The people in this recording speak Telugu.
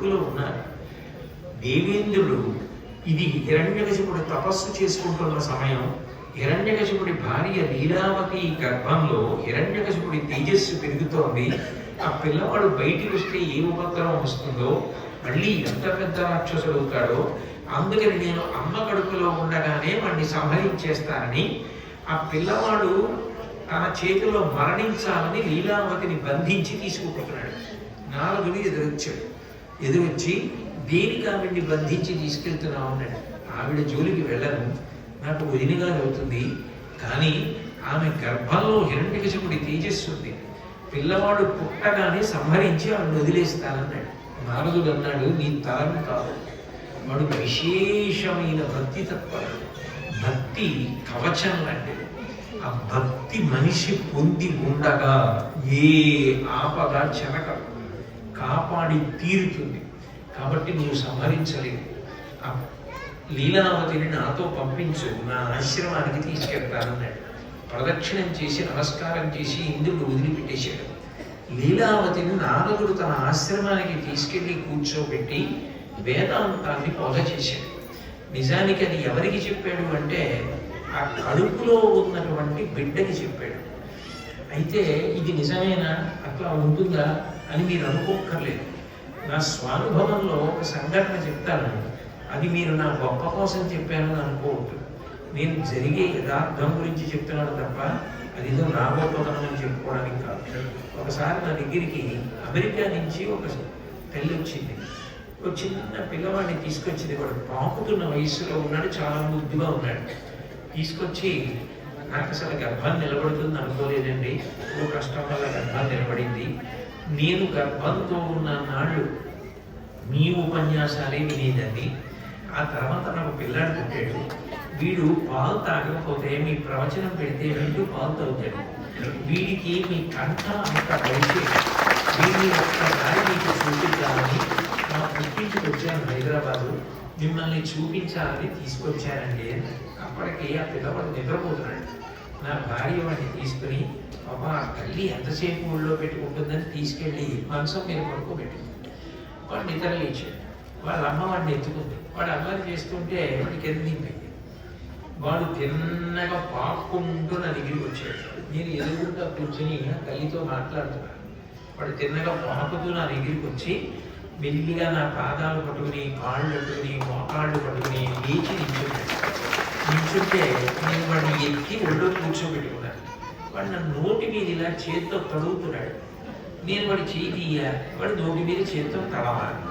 కడుపులో ఉన్నారు. దేవేంద్రుడు ఇది హిరణ్యకశిపుడు తపస్సు చేసుకుంటున్న సమయం. హిరణ్యకశిపుడి భార్య లీలావతి గర్భంలో హిరణ్యకశిపుడి తేజస్సు పెరుగుతోంది. ఆ పిల్లవాడు బయటికి వస్తే ఏ ఉపద్రవం వస్తుందో, మళ్ళీ ఎంత పెద్ద రాక్షసుడు అవుతాడో, అందుకని నేను అమ్మ కడుపులో ఉండగానే వాడిని సంహరించేస్తానని ఆ పిల్లవాడు తన చేతిలో మరణించాలని లీలావతిని బంధించి తీసుకుపోతున్నాడు. నారదుడు ఎదురొచ్చి దేనికి ఆవిడ్ని బంధించి తీసుకెళ్తున్నావు అన్నాడు. ఆవిడ జోలికి వెళ్ళను, నాకు వదినగా అవుతుంది, కానీ ఆమె గర్భంలో హిరణ్యకశిపుడి తేజస్సు ఉంది, పిల్లవాడు పుట్టగానే సంహరించి ఆవిడ వదిలేస్తానన్నాడు. నారదుడు అన్నాడు, నీ తరం కాదు, వాడు విశేషమైన భక్తి తత్పరుడు. భక్తి కవచం లాంటిది. ఆ భక్తి మనిషి పొంది ఉండగా ఏ ఆపద చెనక కాపాడి తీరుతుంది. కాబట్టి నువ్వు సంహరించలేవు. ఆ లీలావతిని నాతో పంపించు, నా ఆశ్రమానికి తీసుకెళ్తానన్నాడు. ప్రదక్షిణం చేసి నమస్కారం చేసి ఇంద్రుడు వదిలిపెట్టేశాడు. లీలావతిని నారదుడు తన ఆశ్రమానికి తీసుకెళ్లి కూర్చోబెట్టి వేదాంతాన్ని బోధ చేశాడు. నిజానికి అది ఎవరికి చెప్పాడు అంటే ఆ కడుపులో ఉన్నటువంటి బిడ్డకి చెప్పాడు. అయితే ఇది నిజమేనా, అట్లా ఉంటుందా అని మీరు అనుకోక్కర్లేదు. నా స్వానుభవంలో ఒక సంఘటన చెప్తాను, అది మీరు నా గొప్ప కోసం చెప్పానని అనుకోవద్దు. నేను జరిగే యథార్థం గురించి చెప్తున్నాను తప్ప అదిదో నా గొప్పతనం అని చెప్పుకోవడానికి కాదు. ఒకసారి నా దగ్గరికి అమెరికా నుంచి ఒక తల్లి వచ్చింది. ఒక చిన్న పిల్లవాడిని తీసుకొచ్చింది. వాడు పాకుతున్న వయసులో ఉన్నాడు, చాలా ముద్దుగా ఉన్నాడు. తీసుకొచ్చి నాకు అసలు గర్భాన్ని నిలబడుతుంది అనుకోలేదండి, ఓ కష్టం వల్ల గర్భాన్ని నిలబడింది. నేను గర్భంతో ఉన్న నాళ్ళు మీ ఉపన్యాసాలే వినేదండి. ఆ తర్వాత నాకు పిల్లాడు పుట్టాడు. వీడు పాలు తాగకపోతే మీ ప్రవచనం పెడితే వీడు పాలు తాగుతాడు. వీడికి మీ కంఠ అంత కలిసి వీడిని ఒక్కసారి మీకు చూపించాలని మా పుట్టింటికి వచ్చాను హైదరాబాదు, మిమ్మల్ని చూపించాలని తీసుకొచ్చానండి. అప్పటికి ఆ పిల్లవాడు నిద్రపోతున్నాడు. నా భార్య వాడిని తీసుకుని, పాప ఆ తల్లి ఎంతసేపు ఊళ్ళో పెట్టుకుంటుందని తీసుకెళ్ళి మంచం మీద పడుకోబెట్టింది. వాడు నిద్ర లేచాడు. వాళ్ళ అమ్మ వాడిని ఎత్తుకుంది. వాడు అల్లరి చేస్తుంటే వాడికి దింపింది. వాడు తిన్నగా పాక్కుంటూ నా దగ్గరికి వచ్చాడు. నేను ఎదురుగా కూర్చొని తల్లితో మాట్లాడుతున్నాను. వాడు తిన్నగా పాకుతూ నా దగ్గరికి వచ్చి మెల్లిగా నా పాదాలు పట్టుకుని, కాళ్ళు పట్టుకుని, మోకాళ్ళు పట్టుకుని లేచి నిల్చుంటే నేను వాడిని ఎత్తి ఒళ్ళో కూర్చోబెట్టుకున్నాను. వాడు నా నోటి మీద ఇలా చేతితో తడుగుతున్నాడు. నేను వాడి చేయి తీయ, వాడి నోటి మీద చేతితో తడవాలి.